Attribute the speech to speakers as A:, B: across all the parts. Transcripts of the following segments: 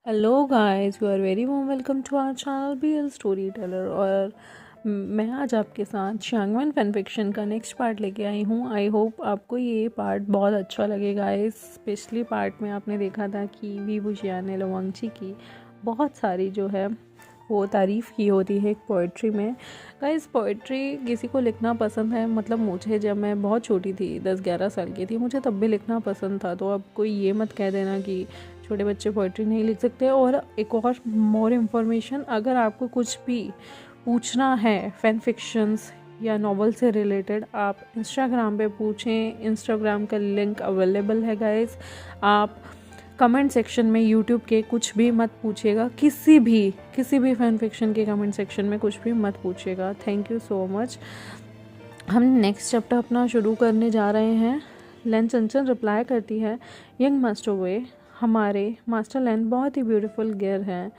A: Hello guys, you are very warm welcome to our channel BL storyteller. और मैं आज आपके साथ शांगवन फैन फिक्शन का नेक्स्ट पार्ट लेके आई हूँ। आई होप आपको ये पार्ट बहुत अच्छा लगेगा। इस पिछली पार्ट में आपने देखा था कि वी बुशिया ने लवांगची की बहुत सारी जो है वो तारीफ़ की होती है एक पोइट्री में। गाइस, पोइट्री किसी को लिखना पसंद है, मतलब मुझे जब मैं बहुत छोटी थी 10-11 साल की थी, मुझे तब भी लिखना पसंद था। तो अब कोई ये मत कह देना कि छोटे बच्चे पोइट्री नहीं लिख सकते। और एक और मोर इन्फॉर्मेशन, अगर आपको कुछ भी पूछना है फैन फिक्शंस या नॉवल से रिलेटेड, आप इंस्टाग्राम पे पूछें। इंस्टाग्राम का लिंक अवेलेबल है गाइस। आप कमेंट सेक्शन में यूट्यूब के कुछ भी मत पूछिएगा, किसी भी फैन फिक्शन के कमेंट सेक्शन में कुछ भी मत पूछिएगा। Thank you so much. हम नेक्स्ट चैप्टर अपना शुरू करने जा रहे हैं। लैन चंचन रिप्लाई करती है, यंग मास्टर वे, हमारे मास्टर लैन बहुत ही ब्यूटीफुल गेयर हैं।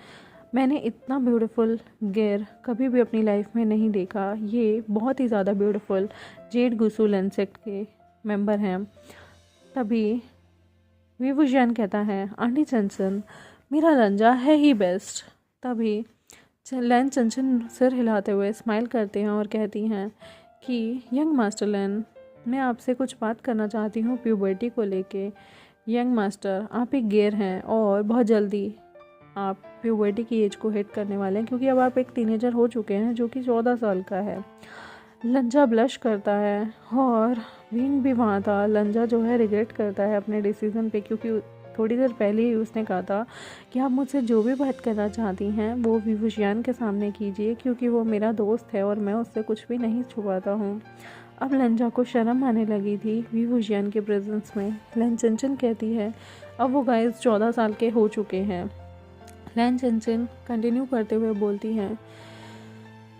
A: मैंने इतना ब्यूटीफुल गेयर कभी भी अपनी लाइफ में नहीं देखा। ये बहुत ही ज़्यादा ब्यूटीफुल जेड गुसू लैन सेक्ट के मेंबर हैं। तभी विभूषण कहता है, आंटी चंचन, मेरा लंजा है ही बेस्ट। तभी लैन चंचन सिर हिलाते हुए स्माइल करते हैं और कहती हैं कि यंग मास्टर लैन, मैं आपसे कुछ बात करना चाहती हूँ प्यूबर्टी को लेके। यंग मास्टर, आप एक गेयर हैं और बहुत जल्दी आप प्यूबर्टी की एज को हिट करने वाले हैं, क्योंकि अब आप एक टीनेजर हो चुके हैं जो कि 14 साल का है। लंजा ब्लश करता है और विंग भी वहाँ था। लंजा जो है रिग्रेट करता है अपने डिसीज़न पे, क्योंकि थोड़ी देर पहले ही उसने कहा था कि आप मुझसे जो भी बात करना चाहती हैं वो विभूषण के सामने कीजिए, क्योंकि वो मेरा दोस्त है और मैं उससे कुछ भी नहीं छुपाता हूँ। अब लंजा को शर्म आने लगी थी विभूषण के प्रेजेंस में। लैन चंचन कहती है, अब वो गाइस 14 साल के हो चुके हैं। लैन चंचन कंटिन्यू करते हुए बोलती हैं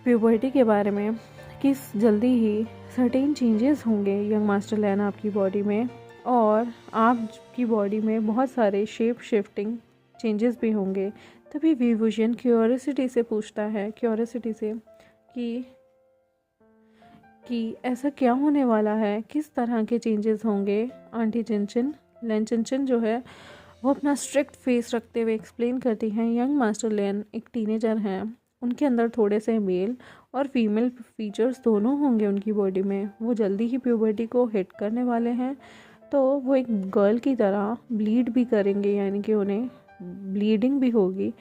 A: प्यूबर्टी के बारे में कि जल्दी ही सर्टेन चेंजेस होंगे यंग मास्टर लैन आपकी बॉडी में, और आपकी बॉडी में बहुत सारे शेप शिफ्टिंग चेंजेस भी होंगे। तभी विभूषण क्यूरियोसिटी से पूछता है, क्यूरियोसिटी से कि ऐसा क्या होने वाला है, किस तरह के चेंजेस होंगे आंटी चिंचिन। लैन चिंचिन जो है वो अपना स्ट्रिक्ट फेस रखते हुए एक्सप्लेन करती हैं, यंग मास्टर लैन एक टीनेजर हैं, उनके अंदर थोड़े से मेल और फीमेल फीचर्स दोनों होंगे उनकी बॉडी में। वो जल्दी ही प्यूबर्टी को हिट करने वाले हैं, तो वो एक गर्ल की तरह ब्लीड भी करेंगे, यानी कि उन्हें ब्लीडिंग भी होगी,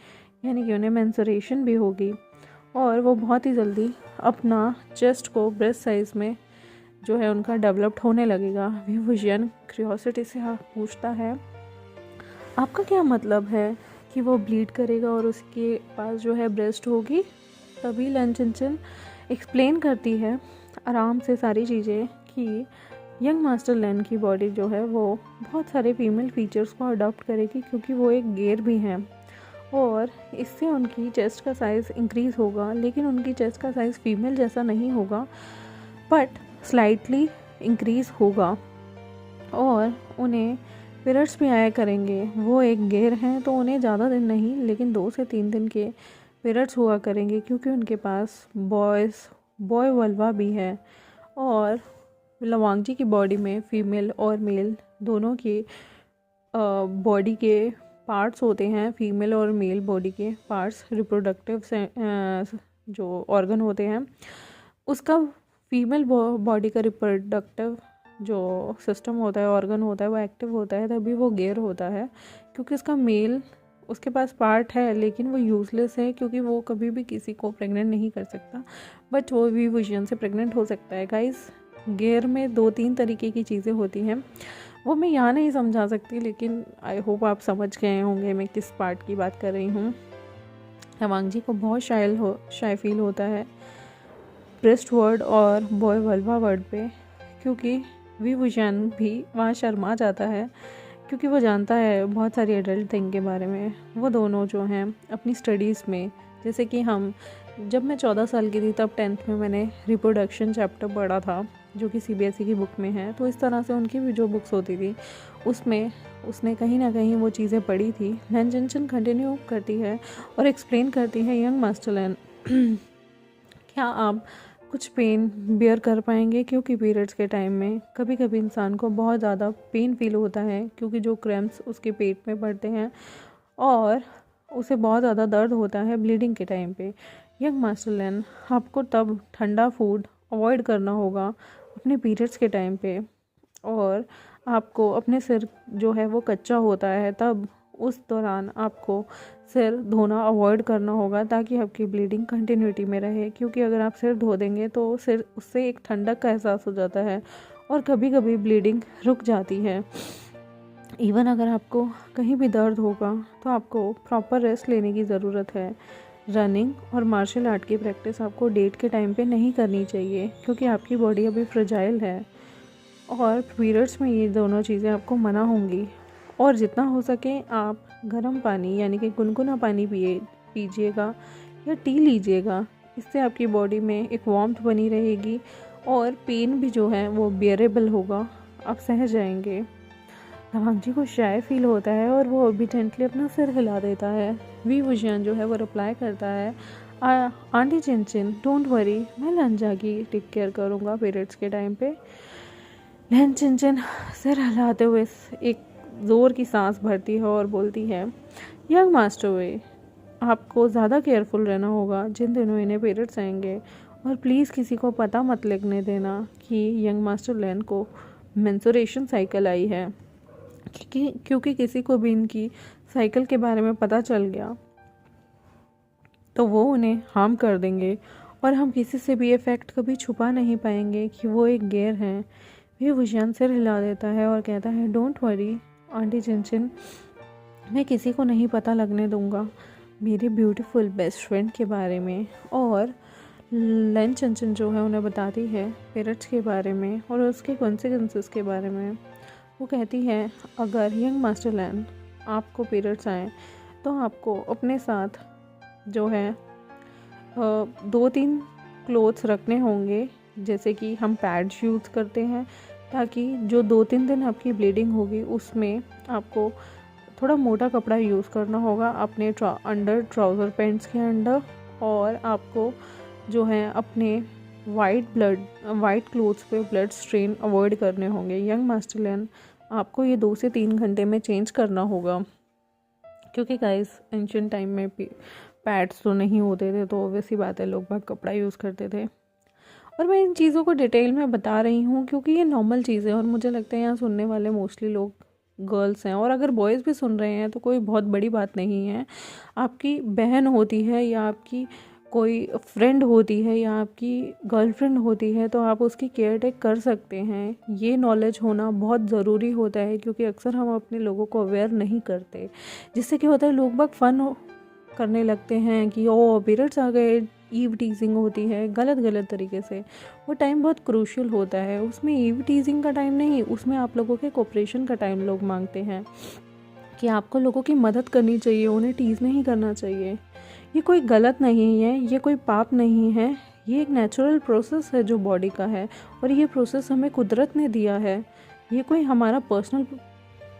A: यानी कि उन्हें मेंस्ट्रुएशन भी होगी। और वो बहुत ही जल्दी अपना चेस्ट को ब्रेस्ट साइज में जो है उनका डेवलप्ड होने लगेगा। विभूषण क्यूरियोसिटी से पूछता है, आपका क्या मतलब है कि वो ब्लीड करेगा और उसके पास जो है ब्रेस्ट होगी। तभी लैन चिंचिन एक्सप्लेन करती है आराम से सारी चीज़ें कि यंग मास्टर लैन की बॉडी जो है वो बहुत सारे फीमेल फीचर्स को अडॉप्ट करेगी, क्योंकि वो एक गेयर भी हैं, और इससे उनकी चेस्ट का साइज़ इंक्रीज़ होगा। लेकिन उनकी चेस्ट का साइज़ फीमेल जैसा नहीं होगा, बट स्लाइटली इंक्रीज़ होगा, और उन्हें पीरियड्स भी आया करेंगे। वो एक गेयर हैं तो उन्हें ज़्यादा दिन नहीं, लेकिन 2 से 3 दिन के पीरियड्स हुआ करेंगे, क्योंकि उनके पास बॉय वल्वा भी है। और लवांगजी की बॉडी में फीमेल और मेल दोनों के बॉडी के पार्ट्स होते हैं। फीमेल और मेल बॉडी के पार्ट्स रिप्रोडक्टिव जो ऑर्गन होते हैं, उसका फीमेल बॉडी का रिप्रोडक्टिव जो सिस्टम होता है, ऑर्गन होता है, वो एक्टिव होता है, तभी वो गेयर होता है। क्योंकि उसका मेल, उसके पास पार्ट है लेकिन वो यूज़लेस है, क्योंकि वो कभी भी किसी को प्रेग्नेंट नहीं कर सकता, बट वो भी विजन से प्रेग्नेंट हो सकता है। गाइस, गेयर में 2-3 तरीके की चीज़ें होती हैं, वो मैं यहाँ नहीं समझा सकती, लेकिन आई होप आप समझ गए होंगे मैं किस पार्ट की बात कर रही हूँ। लवांगजी को बहुत शाय फील होता है ब्रेस्ट वर्ड और बॉय वल्वा वर्ड पे, क्योंकि विभूषण भी वहाँ शर्मा जाता है, क्योंकि वो जानता है बहुत सारी एडल्ट थिंग के बारे में। वो दोनों जो हैं अपनी स्टडीज़ में, जैसे कि जब मैं 14 साल की थी तब 10th में मैंने रिप्रोडक्शन चैप्टर पढ़ा था, जो कि CBSE की बुक में है। तो इस तरह से उनकी भी जो बुक्स होती थी उसमें उसने कहीं ना कहीं वो चीज़ें पढ़ी थी। लैन चिंचिन कंटिन्यू करती है और एक्सप्लेन करती है, यंग मास्टर लैन, क्या आप कुछ पेन बियर कर पाएंगे, क्योंकि पीरियड्स के टाइम में कभी कभी इंसान को बहुत ज़्यादा पेन फील होता है, क्योंकि जो क्रैम्प्स उसके पेट में पड़ते हैं, और उसे बहुत ज़्यादा दर्द होता है ब्लीडिंग के टाइम पे। यंग मास्टर लिन, आपको तब ठंडा फूड अवॉइड करना होगा अपने पीरियड्स के टाइम पे, और आपको अपने सिर जो है वो कच्चा होता है तब उस दौरान आपको सिर धोना अवॉइड करना होगा ताकि आपकी ब्लीडिंग कंटिन्यूटी में रहे, क्योंकि अगर आप सिर धो देंगे तो सिर उससे एक ठंडक का एहसास हो जाता है और कभी कभी ब्लीडिंग रुक जाती है। इवन अगर आपको कहीं भी दर्द होगा तो आपको प्रॉपर रेस्ट लेने की ज़रूरत है। रनिंग और मार्शल आर्ट की प्रैक्टिस आपको डेट के टाइम पे नहीं करनी चाहिए, क्योंकि आपकी बॉडी अभी फ्रेजाइल है और पीरियड्स में ये दोनों चीज़ें आपको मना होंगी। और जितना हो सके आप गर्म पानी यानी कि गुनगुना पानी पीजिएगा या टी लीजिएगा। इससे आपकी बॉडी में एक वार्मथ बनी रहेगी और पेन भी जो है वो बियरेबल होगा, आप सह जाएंगे। लवांग जी को शाय फील होता है और वो ओबीडेंटली अपना सिर हिला देता है। वी वुजियान जो है वो रिप्लाई करता है, आंटी चिन डोंट वरी, मैं लंजा की टेक केयर करूँगा पीरियड्स के टाइम पे। लैन चिन सिर हिलाते हुए एक ज़ोर की सांस भरती है और बोलती है, यंग मास्टर वे, आपको ज़्यादा केयरफुल रहना होगा जिन दिनों इन्हें पीरियड्स आएंगे, और प्लीज़ किसी को पता मत लगने देना कि यंग मास्टर लैन को मेंस्ट्रुएशन साइकिल आई है, क्योंकि किसी को भी इनकी साइकिल के बारे में पता चल गया तो वो उन्हें हार्म कर देंगे और हम किसी से भी ये फैक्ट कभी छुपा नहीं पाएंगे कि वो एक गेर हैं। वी वुजियान सिर हिला देता है और कहता है, डोंट वरी आंटी चिन, मैं किसी को नहीं पता लगने दूंगा मेरी ब्यूटीफुल बेस्ट फ्रेंड के बारे में। और लैन चिन जो है उन्हें बताती है पीरियड्स के बारे में और उसके कॉन्सिक्वेंसेस के बारे में। वो कहती है, अगर यंग मास्टर लैन आपको पीरियड्स आए तो आपको अपने साथ जो है 2-3 क्लोथ्स रखने होंगे, जैसे कि हम पैड्स यूज़ करते हैं, ताकि जो 2-3 दिन आपकी ब्लीडिंग होगी उसमें आपको थोड़ा मोटा कपड़ा यूज़ करना होगा अपने अंडर ट्राउज़र पैंट्स के अंडर, और आपको जो है अपने वाइट क्लोथ्स पे ब्लड स्ट्रेन अवॉइड करने होंगे। यंग मास्टर लैन आपको ये 2 से 3 घंटे में चेंज करना होगा, क्योंकि गाइस एंशिएंट टाइम में पैड्स तो नहीं होते थे तो ऑब्वियस ही बात है लोग बहुत कपड़ा यूज़ करते थे। और मैं इन चीज़ों को डिटेल में बता रही हूँ क्योंकि ये नॉर्मल चीज़ें, और मुझे लगता है यहाँ सुनने वाले मोस्टली लोग गर्ल्स हैं, और अगर बॉयज़ भी सुन रहे हैं तो कोई बहुत बड़ी बात नहीं है। आपकी बहन होती है या आपकी कोई फ्रेंड होती है या आपकी गर्लफ्रेंड होती है तो आप उसकी केयर टेक कर सकते हैं। ये नॉलेज होना बहुत ज़रूरी होता है, क्योंकि अक्सर हम अपने लोगों को अवेयर नहीं करते, जिससे क्या होता है लोग बहुत फन करने लगते हैं कि ओ पीरियड्स आ गए, ईव टीजिंग होती है गलत तरीके से। वो टाइम बहुत क्रूशियल होता है, उसमें ईव टीजिंग का टाइम नहीं, उसमें आप लोगों के कोऑपरेशन का टाइम लोग मांगते हैं कि आपको लोगों की मदद करनी चाहिए, उन्हें टीज़ नहीं करना चाहिए। ये कोई गलत नहीं है, ये कोई पाप नहीं है, ये एक नेचुरल प्रोसेस है जो बॉडी का है, और ये प्रोसेस हमें कुदरत ने दिया है, ये कोई हमारा पर्सनल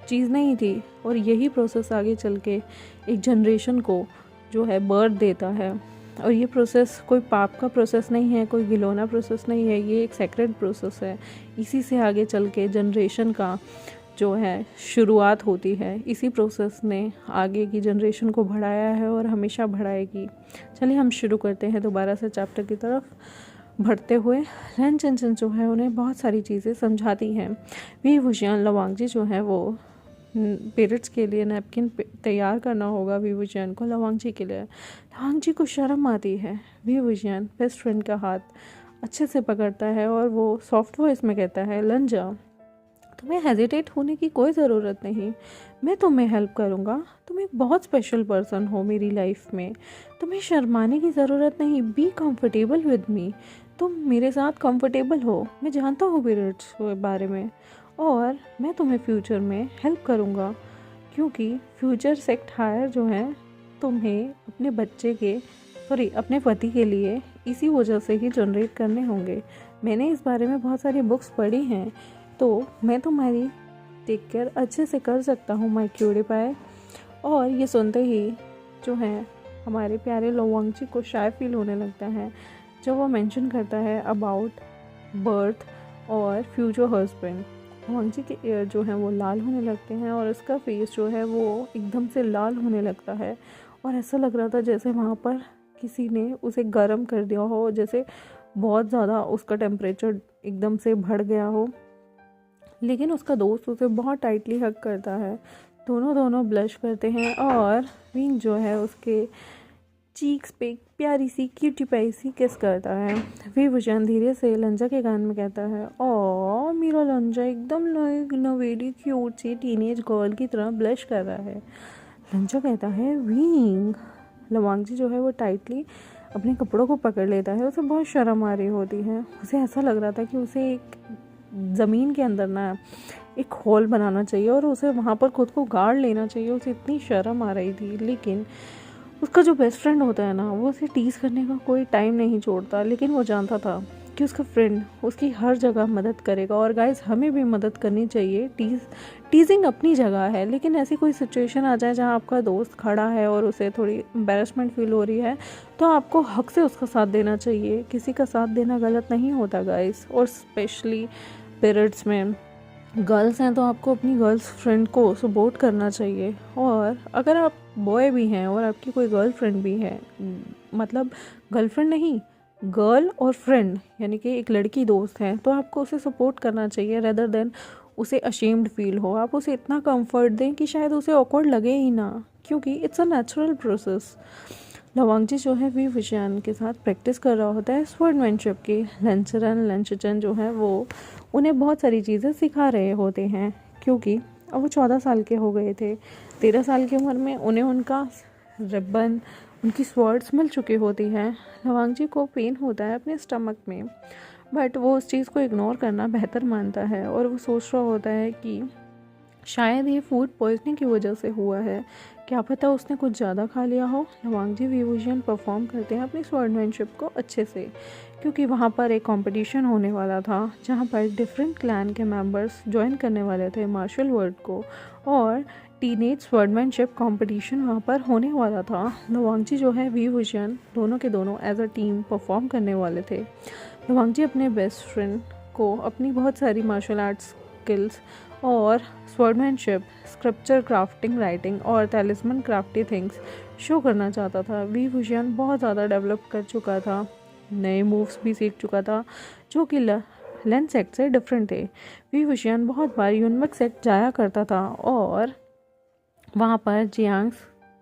A: चीज़ नहीं थी। और यही प्रोसेस आगे चल के एक जनरेशन को जो है बर्थ देता है, और ये प्रोसेस कोई पाप का प्रोसेस नहीं है, कोई गिलोना प्रोसेस नहीं है, ये एक सेक्रेड प्रोसेस है। इसी से आगे चल के जनरेशन का जो है शुरुआत होती है। इसी प्रोसेस ने आगे की जनरेशन को बढ़ाया है और हमेशा बढ़ाएगी। चलिए हम शुरू करते हैं दोबारा से चैप्टर की तरफ बढ़ते हुए। लैन चिन जो है उन्हें बहुत सारी चीज़ें समझाती हैं। वी वुजियान लवांग जी जो है वो पीरियड्स के लिए नैपकिन तैयार करना होगा वी वुजियान को लवांग जी के लिए। लवांग जी को शर्म आती है। वी वुजियान बेस्ट फ्रेंड का हाथ अच्छे से पकड़ता है और वो सॉफ्ट वॉइस में कहता है, लंजा तुम्हें हेजिटेट होने की कोई ज़रूरत नहीं, मैं तुम्हें हेल्प करूँगा, तुम एक बहुत स्पेशल पर्सन हो मेरी लाइफ में, तुम्हें शर्माने की ज़रूरत नहीं, बी कंफर्टेबल विद मी, तुम मेरे साथ कंफर्टेबल हो, मैं जानता हूँ पीरियड्स के बारे में, और मैं तुम्हें फ्यूचर में हेल्प करूँगा, क्योंकि फ्यूचर सेक्ट हायर जो है तुम्हें अपने बच्चे के अपने पति के लिए इसी वजह से ही जनरेट करने होंगे। मैंने इस बारे में बहुत सारी बुक्स पढ़ी हैं, तो मैं तुम्हारी टेक केयर अच्छे से कर सकता हूँ माय क्यूटी पाई। और ये सुनते ही जो है हमारे प्यारे लवांग जी को शाय फील होने लगता है जब वो मेंशन करता है अबाउट बर्थ और फ्यूचर हस्बैंड। लवांग जी के ईयर जो है वो लाल होने लगते हैं और उसका फेस जो है वो एकदम से लाल होने लगता है और ऐसा लग रहा था जैसे वहाँ पर किसी ने उसे गर्म कर दिया हो, जैसे बहुत ज़्यादा उसका टेम्परेचर एकदम से बढ़ गया हो। लेकिन उसका दोस्त उसे बहुत टाइटली हग करता है, दोनों ब्लश करते हैं और विंग जो है उसके चीक्स पे प्यारी सी क्यूटी पाई सी किस करता है। विभूषण धीरे से लंजा के कान में कहता है, ओ मेरा लंजा एकदम नवेली क्यूट सी टीनेज गर्ल की तरह ब्लश कर रहा है। लंजा कहता है, विंग। लवांगजी जो है वो टाइटली अपने कपड़ों को पकड़ लेता है, उसे बहुत शर्म आ रही होती है। उसे ऐसा लग रहा था कि उसे एक ज़मीन के अंदर ना एक होल बनाना चाहिए और उसे वहाँ पर खुद को गाड़ लेना चाहिए, उसे इतनी शर्म आ रही थी। लेकिन उसका जो बेस्ट फ्रेंड होता है ना, वो उसे टीज़ करने का कोई टाइम नहीं छोड़ता। लेकिन वो जानता था कि उसका फ्रेंड उसकी हर जगह मदद करेगा। और गाइस, हमें भी मदद करनी चाहिए। टीजिंग अपनी जगह है, लेकिन ऐसी कोई सिचुएशन आ जाए जहाँ आपका दोस्त खड़ा है और उसे थोड़ी एम्बेरसमेंट फील हो रही है, तो आपको हक से उसका साथ देना चाहिए। किसी का साथ देना गलत नहीं होता गाइस, और स्पेशली पीरियड्स में गर्ल्स हैं तो आपको अपनी गर्ल्स फ्रेंड को सपोर्ट करना चाहिए। और अगर आप बॉय भी हैं और आपकी कोई गर्लफ्रेंड भी है, मतलब गर्लफ्रेंड नहीं, गर्ल और फ्रेंड यानी कि एक लड़की दोस्त है, तो आपको उसे सपोर्ट करना चाहिए रेदर देन उसे अशेम्ड फील हो। आप उसे इतना कंफर्ट दें कि शायद उसे ऑकवर्ड लगे ही ना, क्योंकि इट्स अ नेचुरल प्रोसेस। लवांगजी जो है विभूषण के साथ प्रैक्टिस कर रहा होता है स्वॉर्डमैनशिप की। लंचचन जो है वो उन्हें बहुत सारी चीज़ें सिखा रहे होते हैं, क्योंकि अब वो 14 साल के हो गए थे। 13 साल की उम्र में उन्हें उनका रिबन, उनकी स्वॉर्ड्स मिल चुकी होती हैं। लवांगजी को पेन होता है अपने स्टमक में, बट वो उस चीज़ को इग्नोर करना बेहतर मानता है और वो सोच रहा होता है कि शायद ये फूड पॉइजनिंग की वजह से हुआ है, क्या पता उसने कुछ ज़्यादा खा लिया हो। लवांगजी विभूषण परफॉर्म करते हैं अपनी स्वॉर्डमैनशिप को अच्छे से, क्योंकि वहाँ पर एक कंपटीशन होने वाला था जहाँ पर डिफरेंट क्लैन के मेंबर्स ज्वाइन करने वाले थे मार्शल वर्ल्ड को, और टीनेज स्वॉर्डमैनशिप कंपटीशन वहाँ पर होने वाला था। लवांगजी जो है विभूषण दोनों के दोनों एज अ टीम परफॉर्म करने वाले थे। लवांगजी अपने बेस्ट फ्रेंड को अपनी बहुत सारी मार्शल आर्ट्स स्किल्स और स्वॉर्डमैनशिप, स्क्रिप्चर क्राफ्टिंग, राइटिंग और टैलिस्मन क्राफ्टी थिंग्स शो करना चाहता था। विभूषण बहुत ज़्यादा डेवलप कर चुका था, नए मूव्स भी सीख चुका था जो कि लेंस सेट से डिफरेंट थे। विभूषण बहुत बार यूनमक सेट जाया करता था और वहाँ पर जियांग्स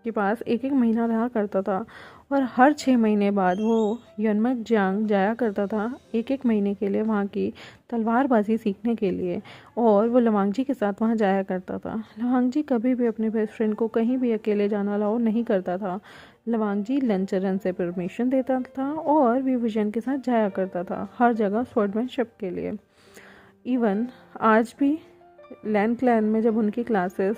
A: के पास एक महीना रहा करता था, और हर 6 महीने बाद वो यनमक जियांग जाया करता था एक महीने के लिए वहाँ की तलवारबाजी सीखने के लिए, और वो लवांगजी के साथ वहाँ जाया करता था। लवांगजी कभी भी अपने बेस्ट फ्रेंड को कहीं भी अकेले जाना अलाउ नहीं करता था। लवांगजी लंचरन से परमिशन देता था और विभूषण के साथ जाया करता था हर जगह स्वॉर्डमैनशिप के लिए। इवन आज भी लैंड क्लैन में जब उनकी क्लासेस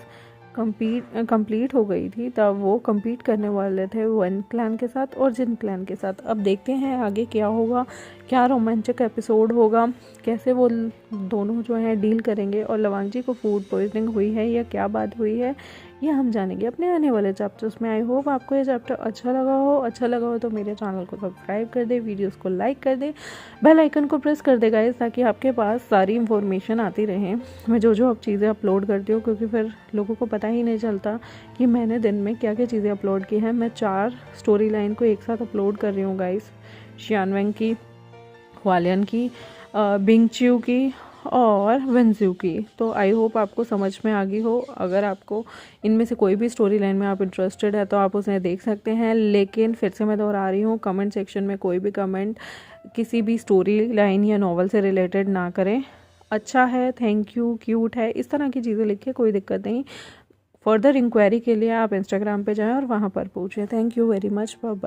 A: कंप्लीट हो गई थी, तब वो compete करने वाले थे वन क्लैन के साथ और जिन क्लैन के साथ। अब देखते हैं आगे क्या होगा, क्या रोमांचक एपिसोड होगा, कैसे वो दोनों जो हैं डील करेंगे, और लवांगजी को फूड पॉइजनिंग हुई है या क्या बात हुई है, ये हम जानेंगे अपने आने वाले चैप्टर्स में। आई होप आपको ये चैप्टर अच्छा लगा हो तो मेरे चैनल को सब्सक्राइब कर दे, वीडियोस को लाइक कर दे, बेल आइकन को प्रेस कर दे गाइस, ताकि आपके पास सारी इन्फॉर्मेशन आती रहे मैं जो अब चीज़ें अपलोड करती हूँ, क्योंकि फिर लोगों को पता ही नहीं चलता कि मैंने दिन में क्या क्या चीज़ें अपलोड की हैं। मैं 4 स्टोरी लाइन को एक साथ अपलोड कर रही हूँ गाइस, शियानवेंग की, हुआलियन की, बिंगच्यू की और वेंजू की। तो आई होप आपको समझ में आ गई हो। अगर आपको इनमें से कोई भी स्टोरी लाइन में आप इंटरेस्टेड है तो आप उसे देख सकते हैं, लेकिन फिर से मैं दोहरा रही हूँ, कमेंट सेक्शन में कोई भी कमेंट किसी भी स्टोरी लाइन या नॉवल से रिलेटेड ना करें। अच्छा है, थैंक यू, क्यूट है, इस तरह की चीज़ें लिखिए, कोई दिक्कत नहीं। फर्दर इंक्वायरी के लिए आप इंस्टाग्राम पे जाएं और वहाँ पर पूछें। Thank you very much, bye bye.